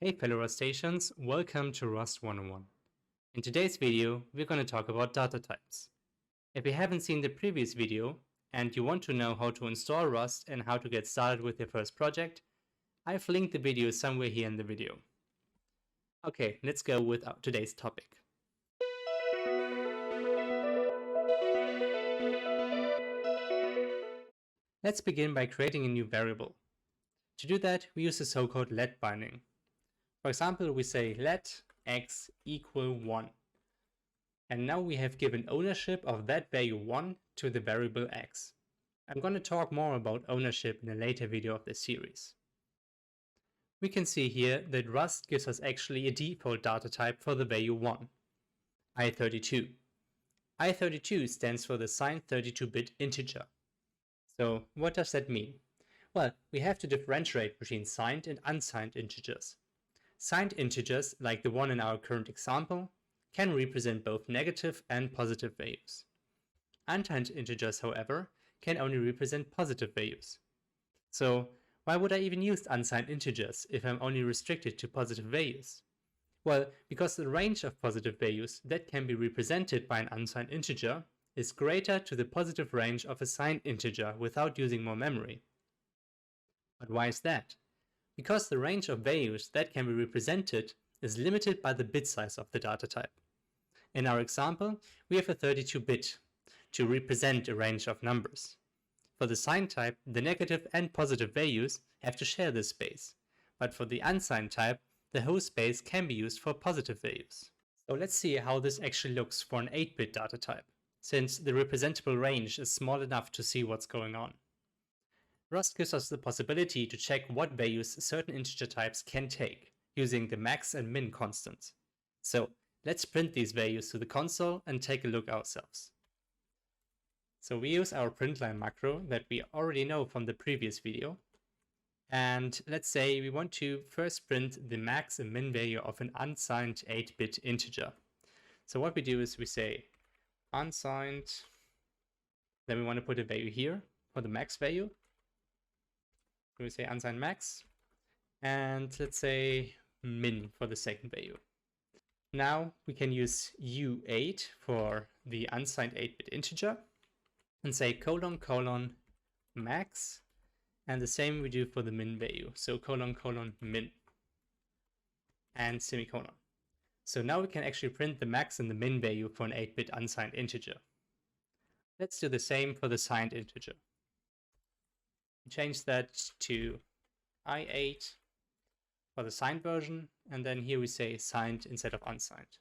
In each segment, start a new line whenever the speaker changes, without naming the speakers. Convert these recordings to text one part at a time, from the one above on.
Hey fellow Rustaceans, welcome to Rust 101. In today's video, we're going to talk about data types. If you haven't seen the previous video and you want to know how to install Rust and how to get started with your first project, I've linked the video somewhere here in the video. Okay, let's go with today's topic. Let's begin by creating a new variable. To do that, we use the so-called let binding. For example, we say let x equal 1. And now we have given ownership of that value 1 to the variable x. I'm going to talk more about ownership in a later video of this series. We can see here that Rust gives us actually a default data type for the value 1, i32. i32 stands for the signed 32-bit integer. So what does that mean? Well, we have to differentiate between signed and unsigned integers. Signed integers, like the one in our current example, can represent both negative and positive values. Unsigned integers, however, can only represent positive values. So why would I even use unsigned integers if I'm only restricted to positive values? Well, because the range of positive values that can be represented by an unsigned integer is greater to the positive range of a signed integer without using more memory. But why is that? Because the range of values that can be represented is limited by the bit size of the data type. In our example, we have a 32-bit to represent a range of numbers. For the signed type, the negative and positive values have to share this space, but for the unsigned type, the whole space can be used for positive values. So let's see how this actually looks for an 8-bit data type, since the representable range is small enough to see what's going on. Rust gives us the possibility to check what values certain integer types can take, using the max and min constants. So let's print these values to the console and take a look ourselves. So we use our println macro that we already know from the previous video. And let's say we want to first print the max and min value of an unsigned 8-bit integer. So what we do is we say unsigned, then we want to put a value here for the max value. We say unsigned max, and let's say min for the second value. Now we can use u8 for the unsigned 8-bit integer and say colon colon max, and the same we do for the min value, so colon colon min and semicolon. So now we can actually print the max and the min value for an 8-bit unsigned integer. Let's do the same for the signed integer. Change that to i8 for the signed version, and then here we say signed instead of unsigned.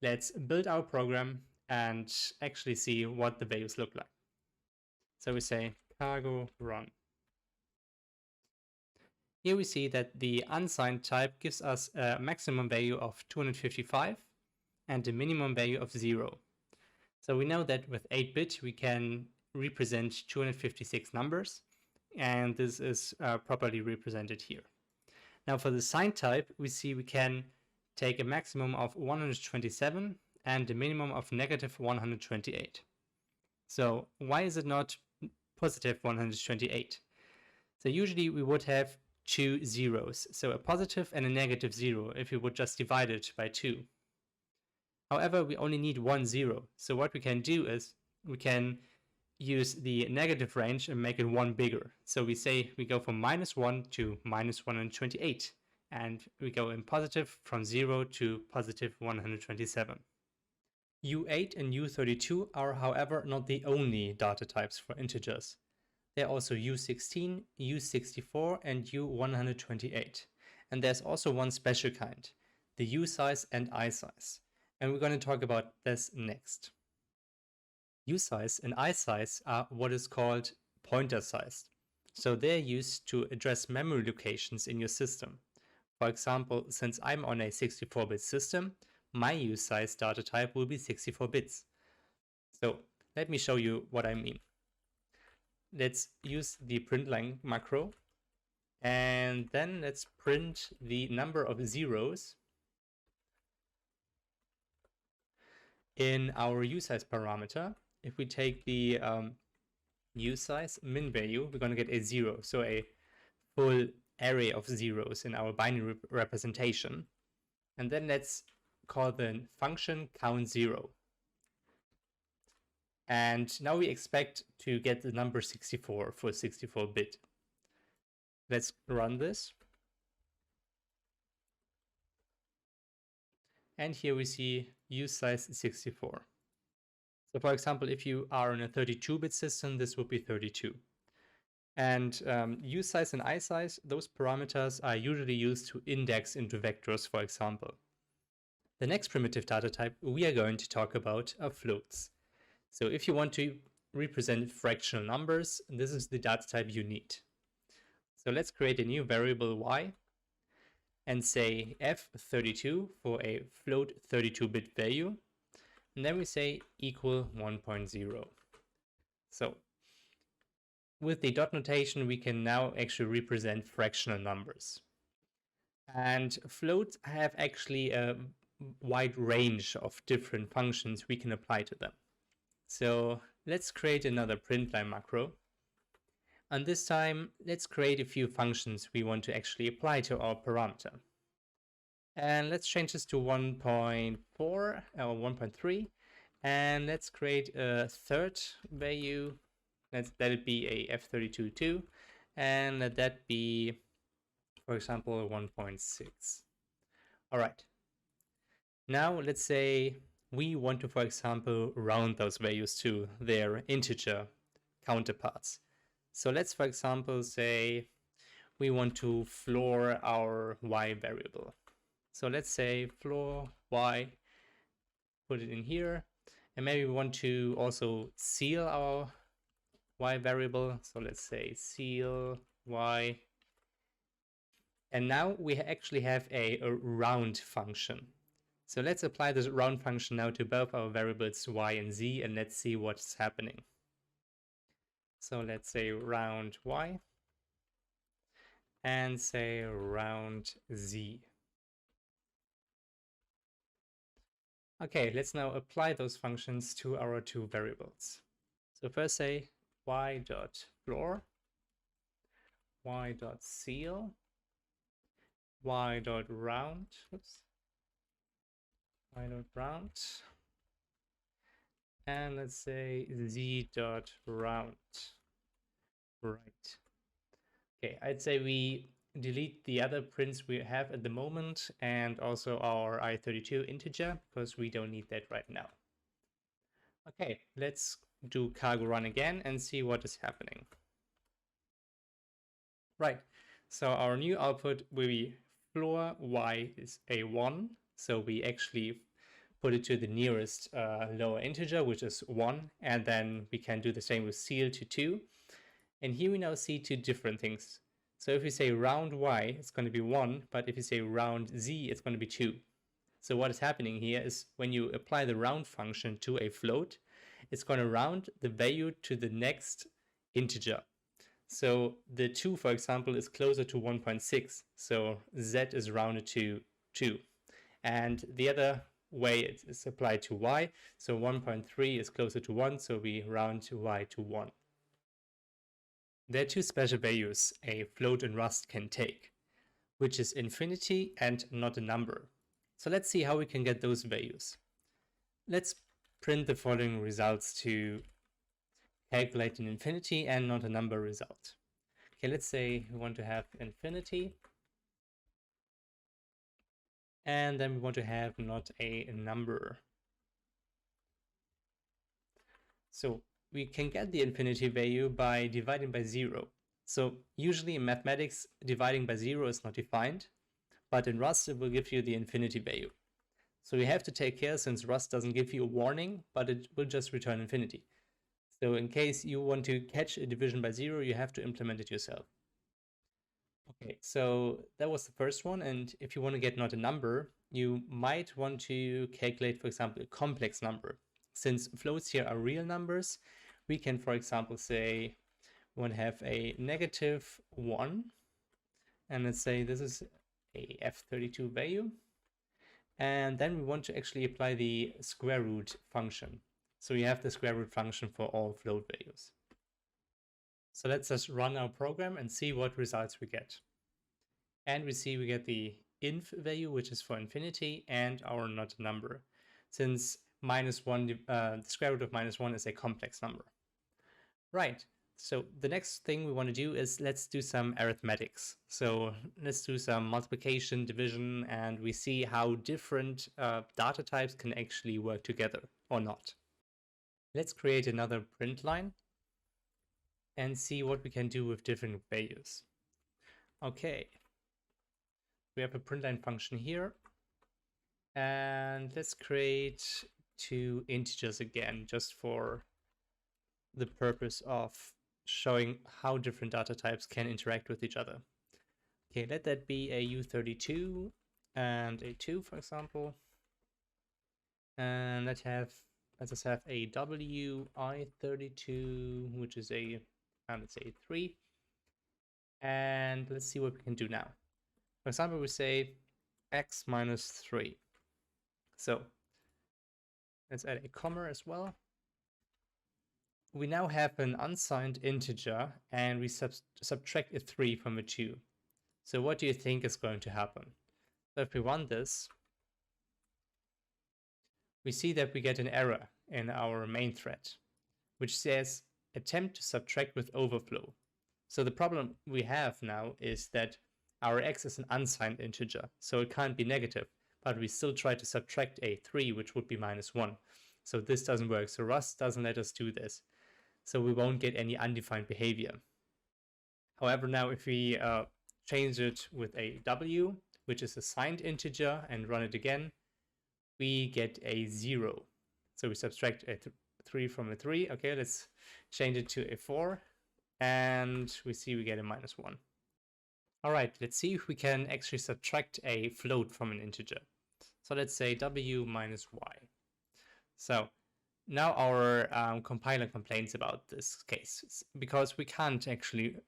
Let's build our program and actually see what the values look like. So we say cargo run. Here we see that the unsigned type gives us a maximum value of 255 and a minimum value of 0. So we know that with 8-bit we can represent 256 numbers, and this is properly represented here. Now for the signed type, we see we can take a maximum of 127 and a minimum of negative 128. So why is it not positive 128? So usually we would have two zeros, so a positive and a negative 0 if we would just divide it by 2. However, we only need 1 0, so what we can do is we can use the negative range and make it 1 bigger. So we say we go from -1 to -128, and we go in positive from 0 to positive 127. U8 and U32 are, however, not the only data types for integers. There are also U16, U64, and U128. And there's also one special kind, the U size and I size. And we're going to talk about this next. U size and I size are what is called pointer sized. So they're used to address memory locations in your system. For example, since I'm on a 64-bit system, my U size data type will be 64 bits. So let me show you what I mean. Let's use the println macro, and then let's print the number of zeros in our usize parameter. If we take the usize min value, we're going to get a 0, so a full array of zeros in our binary representation. And then let's call the function count0. And now we expect to get the number 64 for 64-bit. Let's run this. And here we see use size 64. So for example, if you are in a 32-bit system, this would be 32. And use size and I size, those parameters are usually used to index into vectors, for example. The next primitive data type we are going to talk about are floats. So if you want to represent fractional numbers, this is the data type you need. So let's create a new variable y and say f32 for a float 32-bit value. And then we say equal 1.0. So with the dot notation, we can now actually represent fractional numbers. And floats have actually a wide range of different functions we can apply to them. So let's create another println macro. And this time, let's create a few functions we want to actually apply to our parameter. And let's change this to 1.4 or 1.3. And let's create a third value. Let it be a f32 too. And let that be, for example, 1.6. All right. Now let's say we want to, for example, round those values to their integer counterparts. So let's, for example, say we want to floor our y variable. So let's say floor y, put it in here. And maybe we want to also seal our y variable. So let's say seal y. And now we actually have a round function. So let's apply this round function now to both our variables y and z, and let's see what's happening. So let's say round y and say round z. Okay, let's now apply those functions to our two variables. So first say y.floor, y.seal, y.round, y.round, and let's say z.round. Right. Okay, I'd say we delete the other prints we have at the moment and also our i32 integer because we don't need that right now. Okay, let's do cargo run again and see what is happening. Right, so our new output will be floor y is a 1, so we actually put it to the nearest lower integer, which is 1, and then we can do the same with seal to 2. And here we now see two different things. So if we say round y, it's going to be 1, but if you say round z, it's going to be 2. So what is happening here is when you apply the round function to a float, it's going to round the value to the next integer. So the 2, for example, is closer to 1.6, so z is rounded to 2. And the other way it is applied to y, so 1.3 is closer to 1, so we round to y to 1. There are two special values a float in Rust can take, which is infinity and not a number. So let's see how we can get those values. Let's print the following results to calculate an infinity and not a number result. Okay, let's say we want to have infinity, and then we want to have not a number. So we can get the infinity value by dividing by 0. So usually in mathematics, dividing by 0 is not defined, but in Rust it will give you the infinity value. So you have to take care since Rust doesn't give you a warning, but it will just return infinity. So in case you want to catch a division by 0, you have to implement it yourself. Okay, so that was the first one, and if you want to get not a number, you might want to calculate, for example, a complex number. Since floats here are real numbers, we can, for example, say we want to have a -1, and let's say this is a f32 value, and then we want to actually apply the square root function. So we have the square root function for all float values. So let's just run our program and see what results we get. And we see we get the inf value, which is for infinity, and our not number, since the square root of -1 is a complex number. Right, so the next thing we want to do is let's do some arithmetics. So let's do some multiplication, division, and we see how different data types can actually work together or not. Let's create another print line and see what we can do with different values. Okay, we have a printline function here, and let's create two integers again, just for the purpose of showing how different data types can interact with each other. Okay, let that be a U32 and a 2, for example. And let's just have a WI32, which is a, let's say 3. And let's see what we can do now. For example, we say x minus 3. So let's add a comma as well. We now have an unsigned integer and we subtract a 3 from a 2. So what do you think is going to happen? So if we run this, we see that we get an error in our main thread, which says attempt to subtract with overflow. So the problem we have now is that our x is an unsigned integer, so it can't be negative, but we still try to subtract a 3, which would be -1. So this doesn't work. So Rust doesn't let us do this. So we won't get any undefined behavior. However, now if we change it with a w, which is a signed integer, and run it again, we get a 0. So we subtract a 3 from a 3. Okay, let's change it to a 4, and we see we get a -1. All right, let's see if we can actually subtract a float from an integer. So let's say w minus y. So now our compiler complains about this case because we can't actually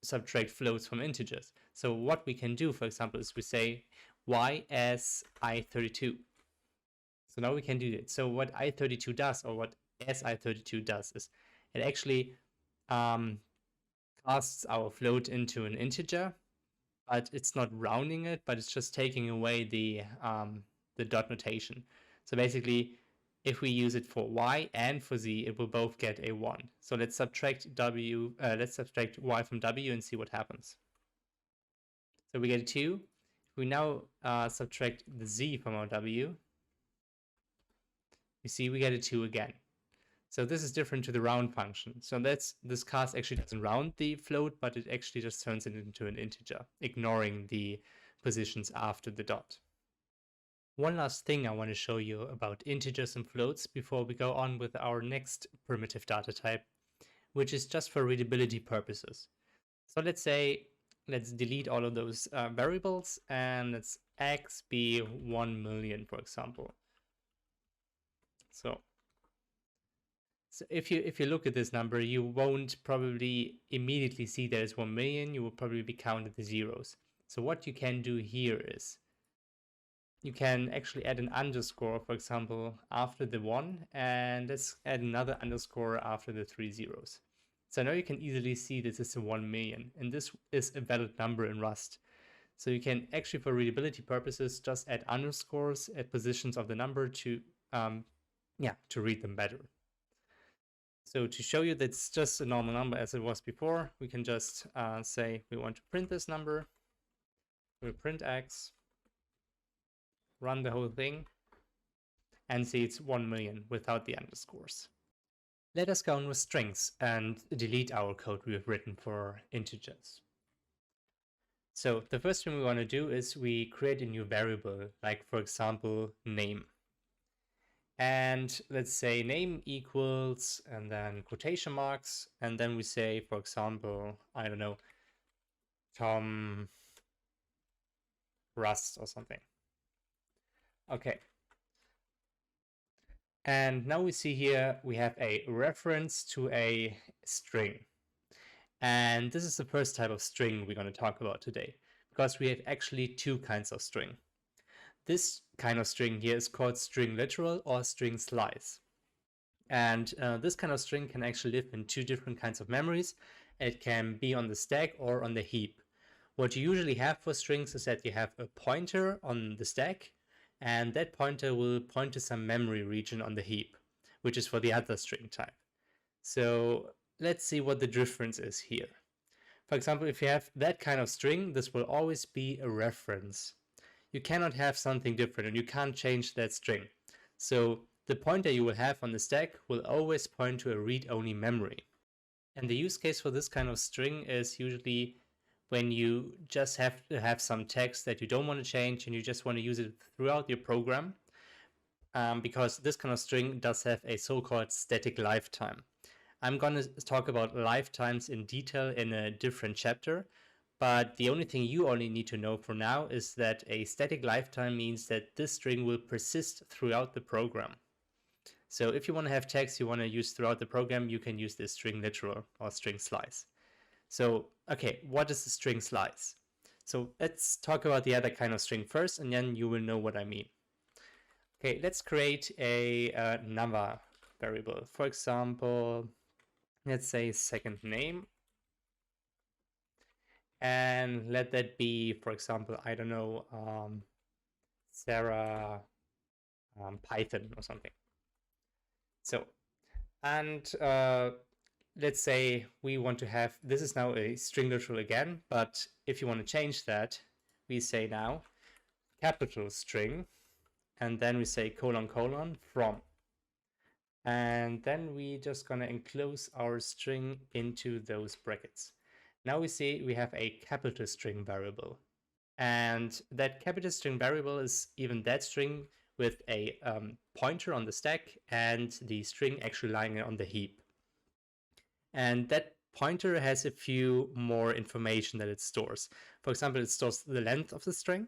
subtract floats from integers. So what we can do, for example, is we say y as i32. So now we can do it. So what i32 does, or what si32 does, is it actually casts our float into an integer, but it's not rounding it, but it's just taking away the dot notation. So basically, if we use it for y and for z, it will both get a 1. So let's subtract y from w and see what happens. So we get a 2. If we now subtract the z from our w, you see we get a 2 again. So this is different to the round function. So this cast actually doesn't round the float, but it actually just turns it into an integer, ignoring the positions after the dot. One last thing I want to show you about integers and floats before we go on with our next primitive data type, which is just for readability purposes. So let's delete all of those variables, and let's x be 1 million, for example. So if you look at this number, you won't probably immediately see that it's 1 million. You will probably be counting the zeros. So what you can do here is you can actually add an underscore, for example, after the 1, and let's add another underscore after the 3 zeros. So now you can easily see this is a 1 million, and this is a valid number in Rust. So you can actually, for readability purposes, just add underscores at positions of the number to read them better. So to show you that it's just a normal number as it was before, we can just say we want to print this number. We'll print x, run the whole thing, and see it's 1 million without the underscores. Let us go on with strings and delete our code we have written for integers. So the first thing we want to do is we create a new variable, like for example, name. And let's say name equals, and then quotation marks, and then we say, for example, I don't know, Tom Rust or something. Okay. And now we see here we have a reference to a string. And this is the first type of string we're going to talk about today, because we have actually two kinds of string. This kind of string here is called string literal or string slice. And this kind of string can actually live in two different kinds of memories. It can be on the stack or on the heap. What you usually have for strings is that you have a pointer on the stack, and that pointer will point to some memory region on the heap, which is for the other string type. So let's see what the difference is here. For example, if you have that kind of string, this will always be a reference. You cannot have something different, and you can't change that string. So the pointer you will have on the stack will always point to a read-only memory. And the use case for this kind of string is usually when you just have to have some text that you don't want to change and you just want to use it throughout your program, because this kind of string does have a so-called static lifetime. I'm going to talk about lifetimes in detail in a different chapter, but the only thing you only need to know for now is that a static lifetime means that this string will persist throughout the program. So if you want to have text you want to use throughout the program, you can use this string literal or string slice. So, okay, what is the string slice? So let's talk about the other kind of string first, and then you will know what I mean. Okay, let's create a number variable. For example, let's say second name. And let that be, for example, I don't know, Sarah Python or something. So, and let's say we want to have, this is now a string literal again, but if you want to change that, we say now capital string, and then we say colon colon from. And then we just gonna enclose our string into those brackets. Now we see we have a capital string variable. And that capital string variable is even that string with a pointer on the stack and the string actually lying on the heap. And that pointer has a few more information that it stores. For example, it stores the length of the string,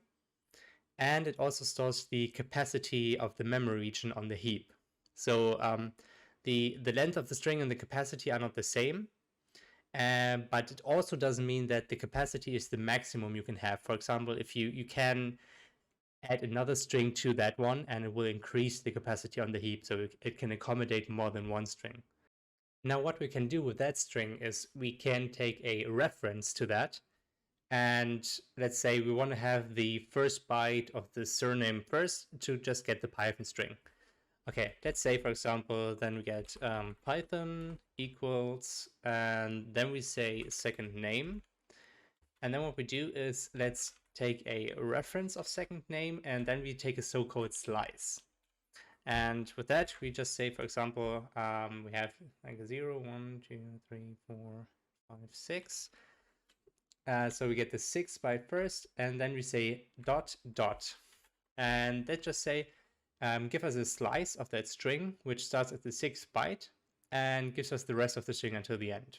and it also stores the capacity of the memory region on the heap. So the length of the string and the capacity are not the same, but it also doesn't mean that the capacity is the maximum you can have. For example, if you can add another string to that one and it will increase the capacity on the heap, so it can accommodate more than one string. Now what we can do with that string is we can take a reference to that, and let's say we want to have the first byte of the surname first to just get the Python string. Okay, let's say, for example, then we get Python equals, and then we say second name. And then what we do is let's take a reference of second name, and then we take a so-called slice. And with that, we just say, for example, we have like 0, 1, 2, 3, 4, 5, 6. So we get the 6 byte first, and then we say dot dot. And let's just say, give us a slice of that string, which starts at the 6th byte and gives us the rest of the string until the end.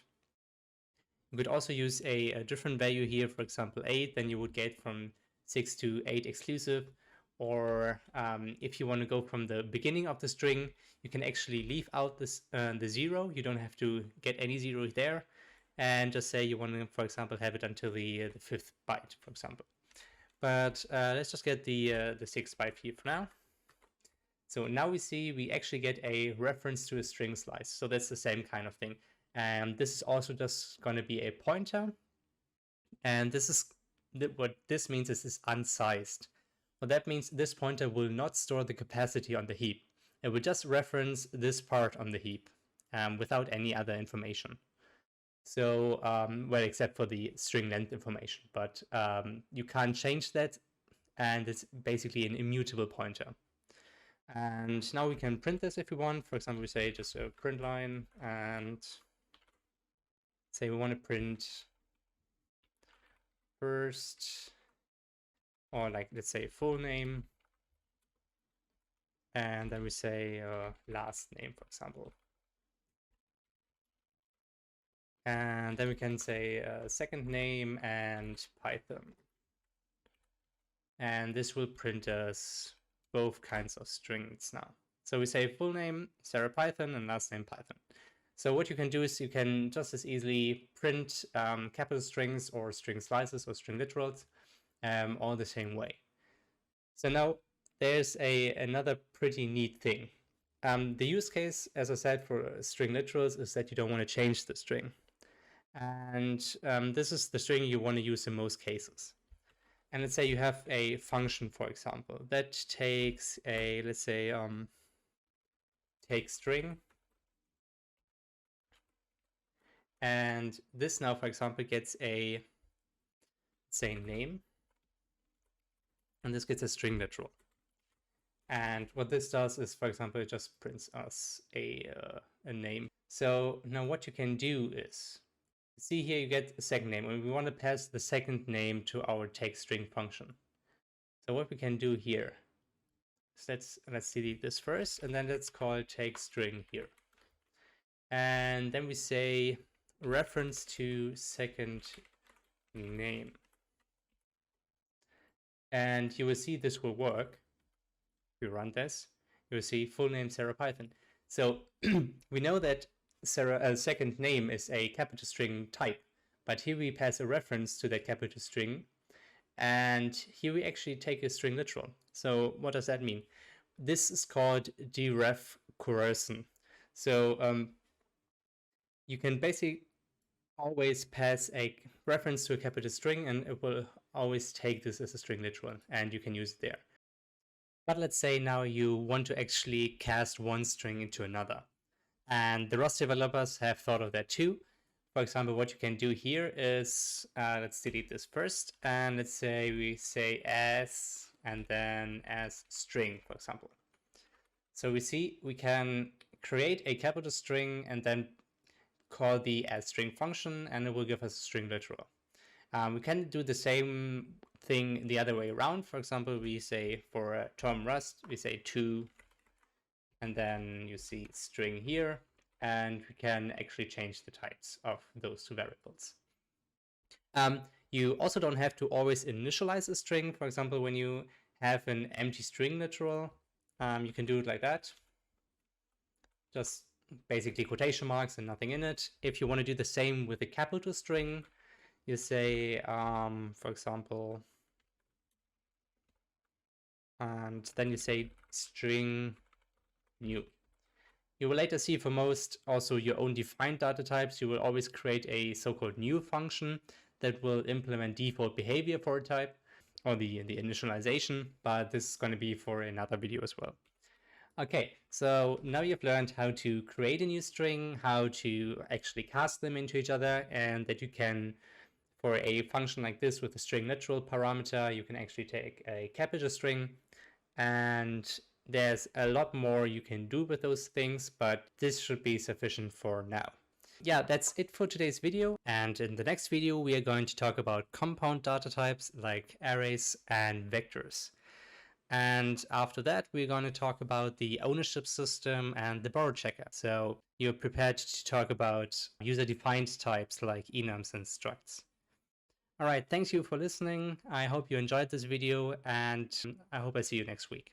You could also use a different value here, for example 8, then you would get from 6 to 8 exclusive. Or if you want to go from the beginning of the string, you can actually leave out this, the 0. You don't have to get any 0 there. And just say you want to, for example, have it until the 5th byte, for example. But let's just get the 6th byte here for now. So now we see we actually get a reference to a string slice. So that's the same kind of thing. And this is also just going to be a pointer. And this is what this means is unsized. Well, that means this pointer will not store the capacity on the heap. It will just reference this part on the heap without any other information. So, well, except for the string length information, but you can't change that, and it's basically an immutable pointer. And now we can print this if we want. For example, we say just a print line and say we want to print first, or like, let's say full name. And then we say last name, for example. And then we can say second name and Python. And this will print us both kinds of strings now. So we say full name Sarah Python and last name Python. So what you can do is you can just as easily print capital strings or string slices or string literals all the same way. So now there's another pretty neat thing. The use case, as I said, for string literals is that you don't want to change the string. And this is the string you want to use in most cases. And let's say you have a function, for example, that takes a, let's say, take string. And this now, for example, gets a, say, name. And this gets a string literal. And what this does is, for example, it just prints us a name. So now what you can do is, see here you get a second name, and we want to pass the second name to our take string function. So what we can do here is let's delete this first, and then let's call take string here. And then we say reference to second name. And you will see this will work. If we run this, you will see full name Sarah Python. So we know that Sarah's second name is a capital string type, but here we pass a reference to that capital string, and here we actually take a string literal. So what does that mean? This is called deref coercion. So you can basically always pass a reference to a capital string, and it will always take this as a string literal, and you can use it there. But let's say now you want to actually cast one string into another. And the Rust developers have thought of that too. For example, what you can do here is, let's delete this first, and let's say we say as, and then as string, for example. So we see we can create a capital string and then call the as string function, and it will give us a string literal. We can do the same thing the other way around. For example, we say for term Rust, we say to, and then you see string here, and we can actually change the types of those two variables. You also don't have to always initialize a string. For example, when you have an empty string literal, you can do it like that. Just basically quotation marks and nothing in it. If you want to do the same with a capital string, you say, for example, and then you say string new. You will later see for most also your own defined data types, you will always create a so-called new function that will implement default behavior for a type, or the initialization, but this is going to be for another video as well. Okay, so now you've learned how to create a new string, how to actually cast them into each other, and that you can, for a function like this with a string literal parameter, you can actually take a capital string, and there's a lot more you can do with those things, but this should be sufficient for now. Yeah, that's it for today's video, and in the next video we are going to talk about compound data types like arrays and vectors. And after that, we're going to talk about the ownership system and the borrow checker. So you're prepared to talk about user-defined types like enums and structs. All right, thanks you for listening. I hope you enjoyed this video, and I hope I see you next week.